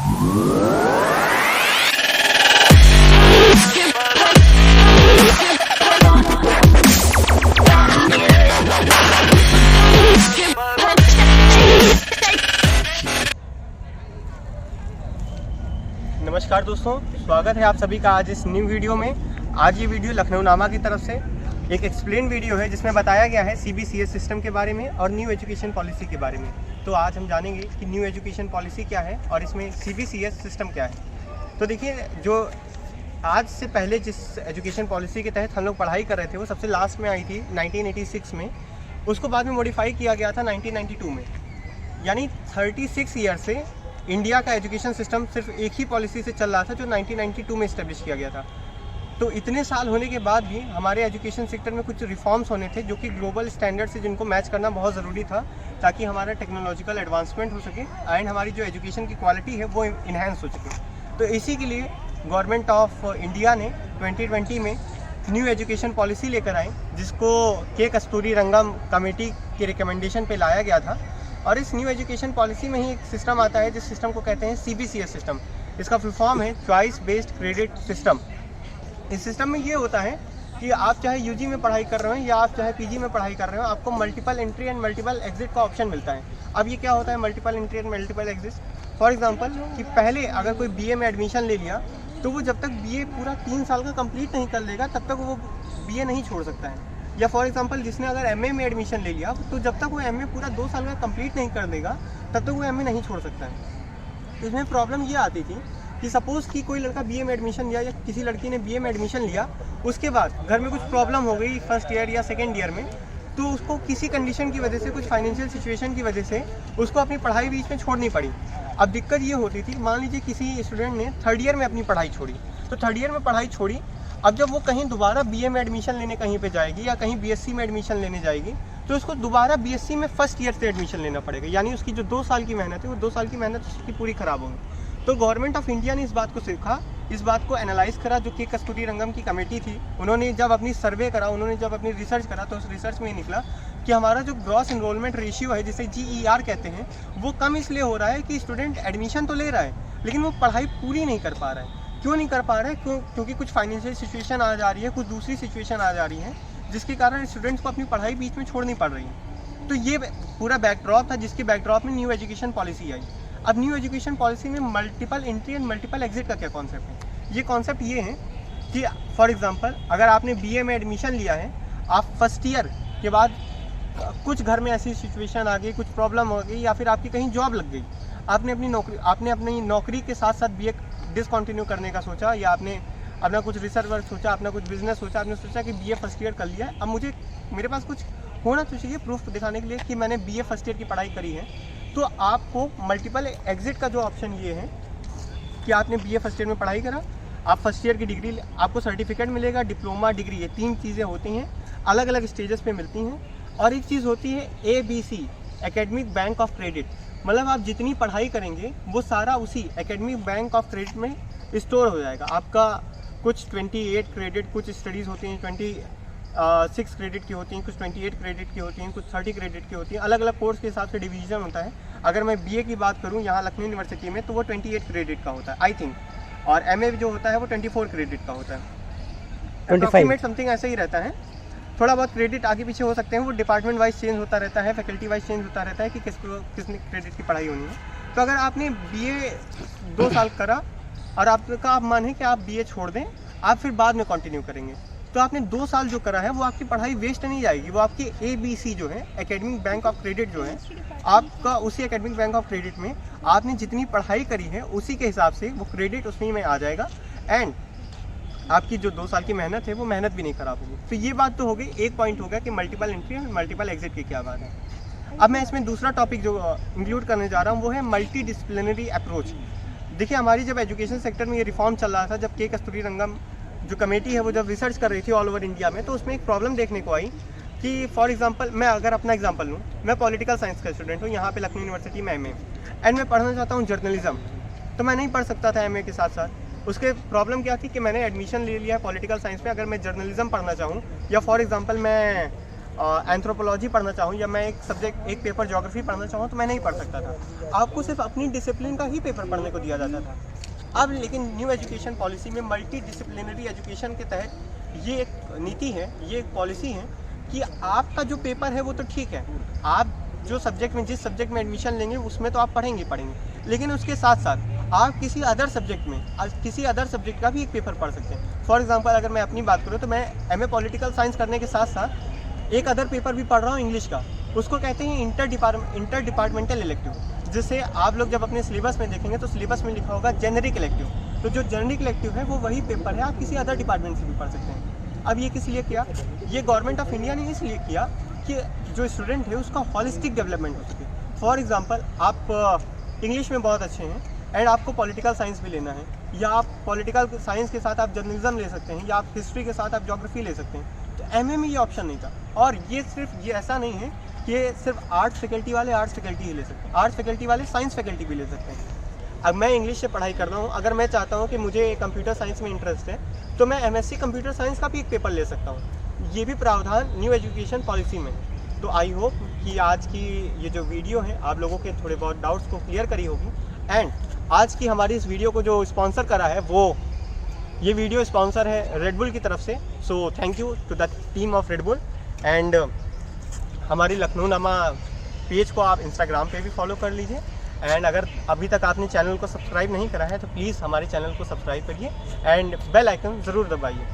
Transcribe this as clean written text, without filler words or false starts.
नमस्कार दोस्तों, स्वागत है आप सभी का आज इस न्यू वीडियो में। आज ये वीडियो लखनऊ नामा की तरफ से एक एक्सप्लेन वीडियो है जिसमें बताया गया है CBCS सिस्टम के बारे में और न्यू एजुकेशन पॉलिसी के बारे में। तो आज हम जानेंगे कि न्यू एजुकेशन पॉलिसी क्या है और इसमें CBCS सिस्टम क्या है। तो देखिए, जो आज से पहले जिस एजुकेशन पॉलिसी के तहत हम लोग पढ़ाई कर रहे थे वो सबसे लास्ट में आई थी 1986 में। उसको बाद में मॉडिफाई किया गया था 1992 में। यानी 36 ईयर से इंडिया का एजुकेशन सिस्टम सिर्फ एक ही पॉलिसी से चल रहा था जो 1992 में इस्टेब्लिश किया गया था। तो इतने साल होने के बाद भी हमारे एजुकेशन सेक्टर में कुछ रिफॉर्म्स होने थे जो कि ग्लोबल स्टैंडर्ड से जिनको मैच करना बहुत ज़रूरी था, ताकि हमारा टेक्नोलॉजिकल एडवांसमेंट हो सके एंड हमारी जो एजुकेशन की क्वालिटी है वो इन्हेंस हो सके। तो इसी के लिए गवर्नमेंट ऑफ इंडिया ने 2020 में न्यू एजुकेशन पॉलिसी लेकर आई, जिसको के कस्तूरीरंगन कमेटी के रिकमेंडेशन पे लाया गया था। और इस न्यू एजुकेशन पॉलिसी में ही एक सिस्टम आता है जिस सिस्टम को कहते हैं CBCS सिस्टम। इसका फुल फॉर्म है चॉइस बेस्ड क्रेडिट सिस्टम। इस सिस्टम में ये होता है कि आप चाहे UG में पढ़ाई कर रहे हो या आप चाहे PG में पढ़ाई कर रहे हो, आपको multiple entry and multiple exit का ऑप्शन मिलता है। अब ये क्या होता है multiple entry and multiple exit? For example कि पहले अगर कोई BA में एडमिशन ले लिया तो वो जब तक BA पूरा 3 साल का कंप्लीट नहीं कर लेगा तब तक वो BA नहीं छोड़ सकता है। या फॉर एग्जांपल जिसने अगर MA में एडमिशन ले लिया तो जब तक वो MA पूरा 2 साल का कंप्लीट नहीं कर देगा तब तक वो MA नहीं छोड़ सकता है। तो इसमें प्रॉब्लम ये आती थी कि सपोज़ कि कोई लड़का BA में एडमिशन लिया या किसी लड़की ने BA में एडमिशन लिया, उसके बाद घर में कुछ प्रॉब्लम हो गई फर्स्ट ईयर या सेकेंड ईयर में, तो उसको किसी कंडीशन की वजह से, कुछ फाइनेंशियल सिचुएशन की वजह से उसको अपनी पढ़ाई बीच में छोड़नी पड़ी। अब दिक्कत ये होती थी, मान लीजिए किसी स्टूडेंट ने 3rd ईयर में अपनी पढ़ाई छोड़ी, तो 3rd ईयर में पढ़ाई छोड़ी, अब जब वो कहीं दोबारा BA में एडमिशन लेने कहीं पे जाएगी या कहीं BSc में एडमिशन लेने जाएगी तो उसको दोबारा BSc में फर्स्ट ईयर से एडमिशन लेना पड़ेगा। यानी उसकी जो 2 साल की मेहनत है वो 2 साल की मेहनत उसकी पूरी ख़राब होगी। तो गवर्नमेंट ऑफ इंडिया ने इस बात को सीखा, इस बात को एनालाइज करा। जो के कस्तूरीरंगन की कमेटी थी, उन्होंने जब अपनी सर्वे करा, उन्होंने जब अपनी रिसर्च करा, तो उस रिसर्च में निकला कि हमारा जो ग्रॉस इनरोलमेंट रेशियो है, जिसे GER कहते हैं, वो कम इसलिए हो रहा है कि स्टूडेंट एडमिशन तो ले रहा है लेकिन वो पढ़ाई पूरी नहीं कर पा रहा है। क्यों नहीं कर पा रहा है? क्योंकि कुछ फाइनेंशियल सिचुएशन आ जा रही है, कुछ दूसरी सिचुएशन आ जा रही है, जिसके कारण स्टूडेंट्स को अपनी पढ़ाई बीच में छोड़नी पड़ रही है। तो ये पूरा बैकड्रॉप था, जिसके बैकड्रॉप में न्यू एजुकेशन पॉलिसी आई। अब न्यू एजुकेशन पॉलिसी में multiple entry and multiple exit का क्या कॉन्सेप्ट है? ये कॉन्सेप्ट ये है कि फॉर एग्जांपल अगर आपने BA में एडमिशन लिया है, आप फर्स्ट ईयर के बाद कुछ घर में ऐसी सिचुएशन आ गई, कुछ प्रॉब्लम हो गई, या फिर आपकी कहीं जॉब लग गई, आपने अपनी नौकरी के साथ साथ BA डिसकंटिन्यू करने का सोचा, या आपने अपना कुछ रिसर्च वर्क सोचा, अपना कुछ बिजनेस सोचा, आपने सोचा कि BA फर्स्ट ईयर कर लिया है, अब मेरे पास कुछ होना तो चाहिए प्रूफ दिखाने के लिए कि मैंने BA फर्स्ट ईयर की पढ़ाई करी है। तो आपको मल्टीपल एग्जिट का जो ऑप्शन ये है कि आपने BA फर्स्ट ईयर में पढ़ाई करा, आप फर्स्ट ईयर की डिग्री, आपको सर्टिफिकेट मिलेगा, डिप्लोमा, डिग्री, ये 3 चीज़ें होती हैं, अलग अलग स्टेजेस पे मिलती हैं। और एक चीज़ होती है ABC, academic bank of credit. मतलब आप जितनी पढ़ाई करेंगे वो सारा उसी एकेडमिक बैंक ऑफ क्रेडिट में स्टोर हो जाएगा। आपका कुछ 28 क्रेडिट, कुछ स्टडीज़ होती हैं 26 क्रेडिट की होती हैं, कुछ 28 क्रेडिट की होती हैं, कुछ 30 क्रेडिट की होती हैं। अलग अलग कोर्स के हिसाब से डिवीज़न होता है। अगर मैं BA की बात करूं यहाँ लखनऊ यूनिवर्सिटी में, तो वो 28 क्रेडिट का होता है आई थिंक, और MA जो होता है वो 24 क्रेडिट का होता है। अप्रॉक्सीमेट समथिंग ऐसा ही रहता है। थोड़ा बहुत क्रेडिट आगे पीछे हो सकते हैं, वो डिपार्टमेंट वाइज चेंज होता रहता है, फैकल्टी वाइज चेंज होता रहता है कि किसने क्रेडिट की पढ़ाई होनी है। तो अगर आपने BA 2 साल करा और आपका आप माने कि आप BA छोड़ दें, आप फिर बाद में कंटिन्यू करेंगे, तो आपने 2 साल जो करा है वो आपकी पढ़ाई वेस्ट नहीं जाएगी। वो आपकी ABC जो है, एकेडमिक बैंक ऑफ क्रेडिट जो है, आपका उसी एकेडमिक बैंक ऑफ क्रेडिट में आपने जितनी पढ़ाई करी है उसी के हिसाब से वो क्रेडिट उसमें में आ जाएगा, एंड आपकी जो 2 साल की मेहनत है वो मेहनत भी नहीं खराब होगी। तो ये बात तो हो गई, एक पॉइंट हो गया कि मल्टीपल एंट्री और मल्टीपल एग्जिट की क्या बात है। अब मैं इसमें दूसरा टॉपिक जो इंक्लूड करने जा रहा हूँ वो है मल्टी डिसिप्लिनरी अप्रोच। देखिए, हमारी जब एजुकेशन सेक्टर में ये रिफॉर्म चल रहा था, जब के कस्तूरीरंगन जो कमेटी है वो जब रिसर्च कर रही थी ऑल ओवर इंडिया में, तो उसमें एक प्रॉब्लम देखने को आई कि फॉर एग्जांपल मैं अगर अपना एग्जांपल लूँ, मैं पॉलिटिकल साइंस का स्टूडेंट हूँ यहाँ पे लखनऊ यूनिवर्सिटी में MA, एंड मैं पढ़ना चाहता हूँ जर्नलिज्म, तो मैं नहीं पढ़ सकता था MA के साथ साथ। उसके प्रॉब्लम क्या थी कि मैंने एडमिशन ले लिया है पॉलिटिकल साइंस में, अगर मैं जर्नलिज्म पढ़ना चाहूँ, या फॉर एग्जांपल मैं एंथ्रोपोलॉजी पढ़ना चाहूँ या मैं एक पेपर ज्योग्राफी पढ़ना चाहूँ तो मैं नहीं पढ़ सकता था। आपको सिर्फ अपनी डिसिप्लिन का ही पेपर पढ़ने को दिया जाता था। अब लेकिन न्यू एजुकेशन पॉलिसी में मल्टी डिसिप्लिनरी एजुकेशन के तहत ये एक नीति है, ये एक पॉलिसी है कि आपका जो पेपर है वो तो ठीक है, आप जो सब्जेक्ट में जिस सब्जेक्ट में एडमिशन लेंगे उसमें तो आप पढ़ेंगे, लेकिन उसके साथ साथ आप किसी अदर सब्जेक्ट का भी एक पेपर पढ़ सकते हैं। फॉर एग्जांपल अगर मैं अपनी बात करूँ तो मैं एमए पॉलिटिकल साइंस करने के साथ साथ एक अदर पेपर भी पढ़ रहा हूँ इंग्लिश का, उसको कहते हैं इंटर डिपार्टमेंटल इलेक्टिव, जिससे आप लोग जब अपने सिलेबस में देखेंगे तो सिलेबस में लिखा होगा जेनरिक इलेक्टिव। तो जो जेनरिक इलेक्टिव है वो वही पेपर है, आप किसी अदर डिपार्टमेंट से भी पढ़ सकते हैं। अब ये किस लिए किया? ये गवर्नमेंट ऑफ इंडिया ने इसलिए किया कि जो स्टूडेंट है उसका हॉलिस्टिक डेवलपमेंट हो सके। फॉर एग्जांपल आप इंग्लिश में बहुत अच्छे हैं एंड आपको पॉलिटिकल साइंस भी लेना है, या आप पॉलिटिकल साइंस के साथ आप जर्नलिज्म ले सकते हैं, या आप हिस्ट्री के साथ आप ज्योग्राफी ले सकते हैं। तो एमए में ये ऑप्शन नहीं था। और ये ऐसा नहीं है कि सिर्फ आर्ट्स फैकल्टी वाले आर्ट्स फैकल्टी ही ले सकते हैं, आर्ट्स फैकल्टी वाले साइंस फैकल्टी भी ले सकते हैं। अब मैं इंग्लिश से पढ़ाई कर रहा हूँ, अगर मैं चाहता हूँ कि मुझे कंप्यूटर साइंस में इंटरेस्ट है तो मैं एमएससी कंप्यूटर साइंस का भी एक पेपर ले सकता हूँ। ये भी प्रावधान न्यू एजुकेशन पॉलिसी में। तो आई होप कि आज की ये जो वीडियो है आप लोगों के थोड़े बहुत डाउट्स को क्लियर करी होगी। एंड आज की हमारी इस वीडियो को जो स्पॉन्सर करा है ये वीडियो स्पॉन्सर है रेडबुल की तरफ से। So thank you to the team of Red Bull. And हमारी लखनऊनामा पेज को आप इंस्टाग्राम पे भी फॉलो कर लीजिए। एंड अगर अभी तक आपने चैनल को सब्सक्राइब नहीं करा है तो प्लीज़ हमारे चैनल को सब्सक्राइब करिए एंड बेल आइकन ज़रूर दबाइए।